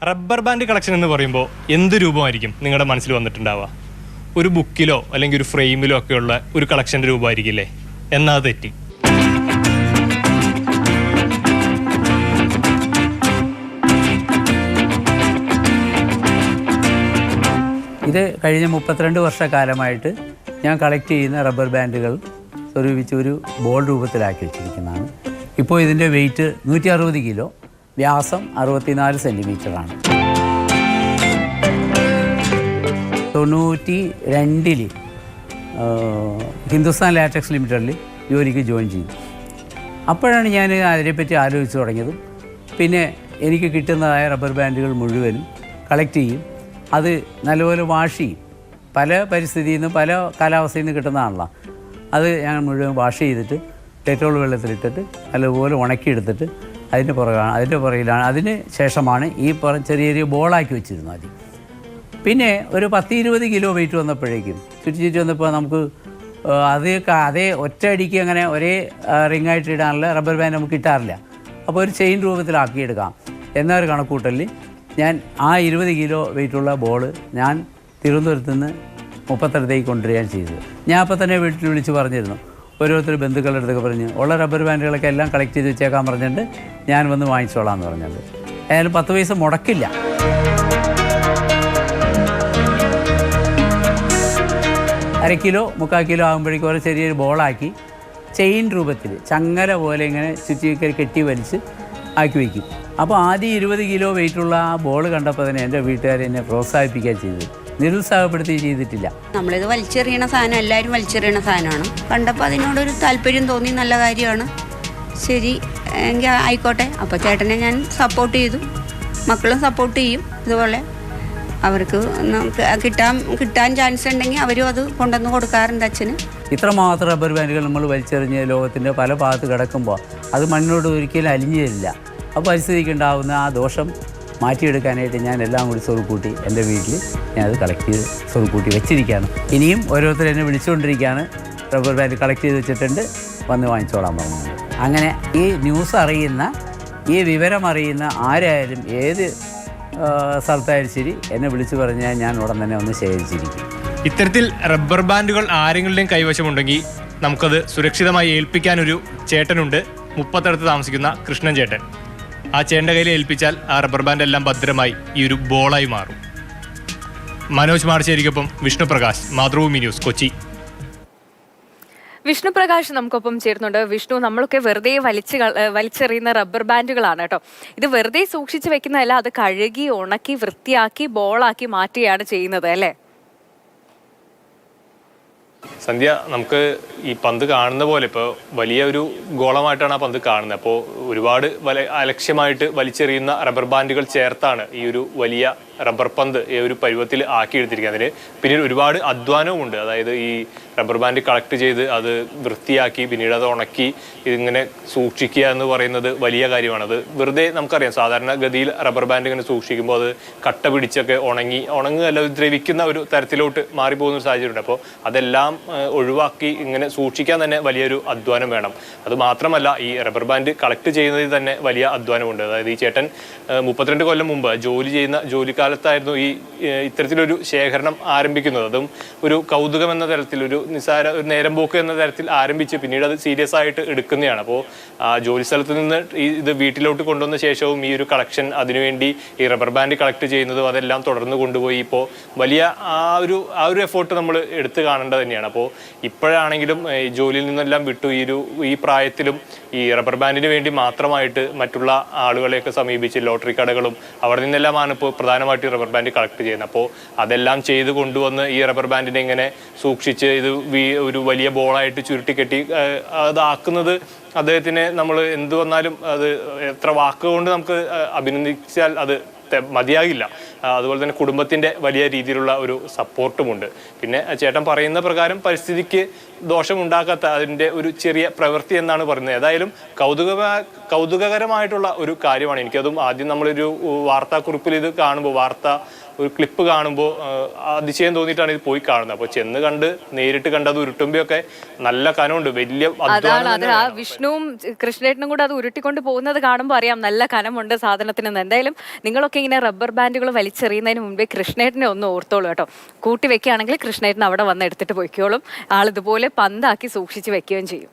Rubber band collection എന്ന് പറയുമ്പോൾ എന്ത് രൂപമായിരിക്കും നിങ്ങളുടെ മനസ്സിൽ വന്നിട്ടുണ്ടാവുക? ഒരു ബുക്കിലോ അല്ലെങ്കിൽ ഒരു ഫ്രെയിമിലോ ഒക്കെയുള്ള ഒരു കളക്ഷൻ്റെ രൂപമായിരിക്കില്ലേ? എന്നാൽ തെറ്റി. ഇത് കഴിഞ്ഞ 32 വർഷക്കാലമായിട്ട് ഞാൻ കളക്ട് ചെയ്യുന്ന റബ്ബർ ബാൻഡുകൾ സ്വരൂപിച്ച് ഒരു ബോൾ രൂപത്തിലാക്കി വെച്ചിരിക്കുന്നതാണ്. ഇപ്പോൾ ഇതിൻ്റെ വെയിറ്റ് 160 കിലോ, വ്യാസം 64 സെൻറ്റിമീറ്ററാണ്. 92-ൽ ഹിന്ദുസ്ഥാൻ ലാറ്റക്സ് ലിമിറ്റഡിൽ ജോലിക്ക് ജോയിൻ ചെയ്തു. അപ്പോഴാണ് ഞാൻ അതിനെപ്പറ്റി ആലോചിച്ച് തുടങ്ങിയതും. പിന്നെ എനിക്ക് കിട്ടുന്നതായ റബ്ബർ ബാൻഡുകൾ മുഴുവനും കളക്ട് ചെയ്യും. അത് നല്ലപോലെ വാഷ് ചെയ്യും. പല പരിസ്ഥിതിയിൽ നിന്ന് പല കാലാവസ്ഥയിൽ നിന്ന് കിട്ടുന്നതാണല്ലോ. അത് ഞാൻ മുഴുവൻ വാഷ് ചെയ്തിട്ട് ഡെറ്റോൾ വെള്ളത്തിലിട്ടിട്ട് നല്ലപോലെ ഉണക്കിയെടുത്തിട്ട് അതിൻ്റെ പുറകിലാണ് അതിന് ശേഷമാണ് ഈ ചെറിയ ചെറിയ ബോളാക്കി വെച്ചിരുന്നത് ആദ്യം. പിന്നെ ഒരു 10-20 കിലോ വെയിറ്റ് വന്നപ്പോഴേക്കും ചുറ്റി വന്നപ്പോൾ നമുക്ക് അതേ ഒറ്റയടിക്ക് അങ്ങനെ ഒരേ റിങ്ങായിട്ട് ഇടാനുള്ള റബ്ബർ ബാൻഡ് നമുക്ക് കിട്ടാറില്ല. അപ്പോൾ ഒരു ചെയിൻ രൂപത്തിലാക്കിയെടുക്കാം എന്നൊരു കണക്കൂട്ടലിൽ ഞാൻ ആ 20 കിലോ വെയിറ്റുള്ള ബോൾ ഞാൻ തിരുവനന്തപുരത്ത് നിന്ന് മുപ്പത്തടുത്തേക്ക് കൊണ്ടുവരികയാണ് ചെയ്തത്. ഞാൻ അപ്പോൾ തന്നെ വീട്ടിൽ വിളിച്ച് പറഞ്ഞിരുന്നു. ഓരോരുത്തർ ബന്ധുക്കളുടെ അടുത്തൊക്കെ പറഞ്ഞ് ഉള്ള റബ്ബർ ബാൻഡുകളൊക്കെ എല്ലാം കളക്ട് ചെയ്ത് വെച്ചേക്കാൻ പറഞ്ഞിട്ട് ഞാൻ വന്ന് വാങ്ങിച്ചോളാം എന്ന് പറഞ്ഞത്. ഏതായാലും 10 പൈസ മുടക്കില്ല. അര കിലോ 3/4 കിലോ ആകുമ്പോഴേക്കും ഓരോ ചെറിയൊരു ബോളാക്കി ചെയിൻ രൂപത്തിൽ ചങ്ങല പോലെ ഇങ്ങനെ ചുറ്റി കെട്ടി വലിച്ച് ആക്കി വയ്ക്കും. അപ്പോൾ ആദ്യം 20 കിലോ വെയിറ്റുള്ള ആ ബോൾ കണ്ടപ്പോൾ തന്നെ എൻ്റെ വീട്ടുകാർ എന്നെ പ്രോത്സാഹിപ്പിക്കാൻ ചെയ്തത്, നിരുത്സാഹപ്പെടുത്തി ചെയ്തിട്ടില്ല. നമ്മളിത് വലിച്ചെറിയണ സാധനം, എല്ലാവരും വലിച്ചെറിയണ സാധനമാണ്. കണ്ടപ്പോൾ അതിനോടൊരു താല്പര്യം തോന്നി, നല്ല കാര്യമാണ്, ശരി എങ്കിൽ ആയിക്കോട്ടെ. അപ്പോൾ ചേട്ടനെ ഞാൻ സപ്പോർട്ട് ചെയ്തു, മക്കളും സപ്പോർട്ട് ചെയ്യും. ഇതുപോലെ അവർക്ക് കിട്ടാൻ ചാൻസ് ഉണ്ടെങ്കിൽ അവരും അത് കൊണ്ടുവന്ന് കൊടുക്കാറുണ്ട് അച്ഛന്. ഇത്രമാത്രം റബ്ബർ ബാൻഡുകൾ നമ്മൾ വലിച്ചെറിഞ്ഞ് ലോകത്തിൻ്റെ പല ഭാഗത്ത് കിടക്കുമ്പോൾ അത് മണ്ണിനോട് ഒരിക്കലും അലിഞ്ഞു തരില്ല. അപ്പോൾ പരിസ്ഥിതിക്ക് ഉണ്ടാകുന്ന ആ ദോഷം മാറ്റിയെടുക്കാനായിട്ട് ഞാൻ എല്ലാം കൂടി സ്വറുക്കൂട്ടി എൻ്റെ വീട്ടിൽ ഞാനത് കളക്ട് ചെയ്ത് സ്വറുക്കൂട്ടി വെച്ചിരിക്കുകയാണ്. ഇനിയും ഓരോരുത്തർ എന്നെ വിളിച്ചുകൊണ്ടിരിക്കുകയാണ്, റബ്ബർ ബാൻഡ് കളക്ട് ചെയ്ത് വെച്ചിട്ടുണ്ട്, വന്ന് വാങ്ങിച്ചോളാൻ പറഞ്ഞത്. അങ്ങനെ ഈ ന്യൂസ് അറിയുന്ന, ഈ വിവരം അറിയുന്ന ആരായാലും ഏത് സ്ഥലത്തായാലും ശരി എന്നെ വിളിച്ചു പറഞ്ഞാൽ ഞാൻ ഉടൻ തന്നെ ഒന്ന് ശേഖരിച്ചിരിക്കും. ഇത്തരത്തിൽ റബ്ബർ ബാൻഡുകൾ ആരെങ്കിലും കൈവശമുണ്ടെങ്കിൽ നമുക്കത് സുരക്ഷിതമായി ഏൽപ്പിക്കാനൊരു ചേട്ടനുണ്ട്, മുപ്പത്തടുത്ത് താമസിക്കുന്ന കൃഷ്ണൻ ചേട്ടൻ. ആ ചേട്ടൻ്റെ കയ്യിൽ ഏൽപ്പിച്ചാൽ ആ റബ്ബർ ബാൻഡ് എല്ലാം ഭദ്രമായി ഈ ഒരു ബോളായി മാറും. മനോജ് മാർച്ചേരിക്കൊപ്പം വിഷ്ണുപ്രകാശ്, മാതൃഭൂമി ന്യൂസ്, കൊച്ചി. വിഷ്ണുപ്രകാശ് നമുക്കൊപ്പം ചേരുന്നുണ്ട്. വിഷ്ണു, നമ്മളൊക്കെ വെറുതെ വലിച്ചെറിയുന്ന റബ്ബർ ബാൻഡുകളാണ് കേട്ടോ. ഇത് വെറുതെ സൂക്ഷിച്ച് വെക്കുന്നതല്ല, അത് കഴുകി ഉണക്കി വൃത്തിയാക്കി ബോളാക്കി മാറ്റുകയാണ് ചെയ്യുന്നത് അല്ലേ? സന്ധ്യ, നമുക്ക് ഈ പന്ത് കാണുന്ന പോലെ ഇപ്പോൾ വലിയ ഒരു ഗോളമായിട്ടാണ് ആ പന്ത് കാണുന്നത്. അപ്പോൾ ഒരുപാട് അലക്ഷ്യമായിട്ട് വലിച്ചെറിയുന്ന റബ്ബർ ബാൻഡുകൾ ചേർത്താണ് ഈ ഒരു വലിയ റബ്ബർ പന്ത് ഈ ഒരു പരുവത്തിൽ ആക്കിയെടുത്തിരിക്കുന്നത്. അതിന് പിന്നീട് ഒരുപാട് അധ്വാനവുമുണ്ട്. അതായത് ഈ റബ്ബർ ബാൻഡ് കളക്ട് ചെയ്ത് അത് വൃത്തിയാക്കി പിന്നീട് അത് ഉണക്കി ഇതിങ്ങനെ സൂക്ഷിക്കുക എന്ന് പറയുന്നത് വലിയ കാര്യമാണ്. അത് വെറുതെ നമുക്കറിയാം, സാധാരണ ഗതിയിൽ റബ്ബർ ബാൻഡ് ഇങ്ങനെ സൂക്ഷിക്കുമ്പോൾ അത് കട്ട പിടിച്ചൊക്കെ ഉണങ്ങുകയല്ല, ദ്രവിക്കുന്ന ഒരു തരത്തിലോട്ട് മാറിപ്പോകുന്ന ഒരു സാഹചര്യമുണ്ട്. അപ്പോൾ അതെല്ലാം ഒഴിവാക്കി ഇങ്ങനെ സൂക്ഷിക്കാൻ തന്നെ വലിയൊരു അധ്വാനം വേണം. അത് മാത്രമല്ല, ഈ റബ്ബർ ബാൻഡ് കളക്ട് ചെയ്യുന്നതിൽ തന്നെ വലിയ അധ്വാനമുണ്ട്. അതായത് ഈ ചേട്ടൻ 32 കൊല്ലം മുമ്പ് ജോലി ചെയ്യുന്ന ജോലിക്കാലത്തായിരുന്നു ഈ ഇത്തരത്തിലൊരു ശേഖരണം ആരംഭിക്കുന്നത്. അതും ഒരു കൗതുകം എന്ന തരത്തിൽ, ഒരു നിസ്സാര ഒരു നേരം പോക്ക് എന്ന തരത്തിൽ ആരംഭിച്ച് പിന്നീട് അത് സീരിയസ് ആയിട്ട് എടുക്കുന്നതാണ്. അപ്പോൾ ജോലി സ്ഥലത്ത് നിന്ന് ഇത് വീട്ടിലോട്ട് കൊണ്ടുവന്ന ശേഷവും ഈ ഒരു കളക്ഷൻ, അതിനുവേണ്ടി ഈ റബ്ബർ ബാൻഡ് കളക്ട് ചെയ്യുന്നതും അതെല്ലാം തുടർന്ന് കൊണ്ടുപോയി ഇപ്പോൾ വലിയ ആ ഒരു എഫേർട്ട് നമ്മൾ എടുത്തു കാണേണ്ടത് തന്നെയാണ്. അപ്പോൾ ഇപ്പോഴാണെങ്കിലും ഈ ജോലിയിൽ നിന്നെല്ലാം വിട്ടു ഈ പ്രായത്തിലും ഈ റബ്ബർ ബാൻഡിന് വേണ്ടി മാത്രമായിട്ട് മറ്റുള്ള ആളുകളെയൊക്കെ സമീപിച്ച് ലോട്ടറി കടകളും അവിടെ നിന്നെല്ലാമാണ് ഇപ്പോൾ പ്രധാനമായിട്ട് റബ്ബർ ബാൻഡ് കളക്ട് ചെയ്യുന്നത്. അപ്പോൾ അതെല്ലാം ചെയ്ത് കൊണ്ടുവന്ന് ഈ റബ്ബർ ബാൻഡിനെ ഇങ്ങനെ സൂക്ഷിച്ച് ഇത് ഒരു വലിയ ബോളായിട്ട് ചുരുട്ടിക്കെട്ടി അതാക്കുന്നത് അദ്ദേഹത്തിനെ നമ്മൾ എന്ത് വന്നാലും അത് എത്ര വാക്കുകൊണ്ട് നമുക്ക് അഭിനന്ദിച്ചാൽ അത് മതിയാകില്ല. അതുപോലെ തന്നെ കുടുംബത്തിൻ്റെ വലിയ രീതിയിലുള്ള ഒരു സപ്പോർട്ടുമുണ്ട്. പിന്നെ ചേട്ടൻ പറയുന്ന പ്രകാരം പരിസ്ഥിതിക്ക് ദോഷമുണ്ടാക്കാത്ത അതിൻ്റെ ഒരു ചെറിയ പ്രവൃത്തി എന്നാണ് പറയുന്നത്. ഏതായാലും കൗതുകകരമായിട്ടുള്ള ഒരു കാര്യമാണ്. എനിക്കതും ആദ്യം നമ്മളൊരു വാർത്താക്കുറിപ്പിൽ ഇത് കാണുമ്പോൾ, വാർത്ത ഒരു ക്ലിപ്പ് കാണുമ്പോൾ അതിശയം തോന്നിയിട്ടാണ് ഇത് പോയി കാണുന്നത്. അപ്പോൾ ചെന്ന് കണ്ട് നേരിട്ട് കണ്ട് അത് ഉരുട്ടുമ്പോഴൊക്കെ നല്ല കനമുണ്ട്, വലിയ അതാണ് അത് ആ വിഷ്ണുവും കൃഷ്ണേട്ടനും കൂടെ അത് ഉരുട്ടിക്കൊണ്ട് പോകുന്നത് കാണുമ്പോൾ അറിയാം നല്ല കനമുണ്ട് സാധനത്തിന്. എന്തായാലും നിങ്ങളൊക്കെ ഇങ്ങനെ റബ്ബർ ബാൻഡുകൾ വലിച്ചെറിയുന്നതിന് മുമ്പേ കൃഷ്ണേട്ടനെ ഒന്ന് ഓർത്തോളൂ കേട്ടോ. കൂട്ടി വെക്കുകയാണെങ്കിൽ കൃഷ്ണേട്ടൻ അവിടെ വന്ന് എടുത്തിട്ട് പോയിക്കോളും. ആളിതുപോലെ പന്താക്കി സൂക്ഷിച്ച് വെക്കുകയും ചെയ്യും.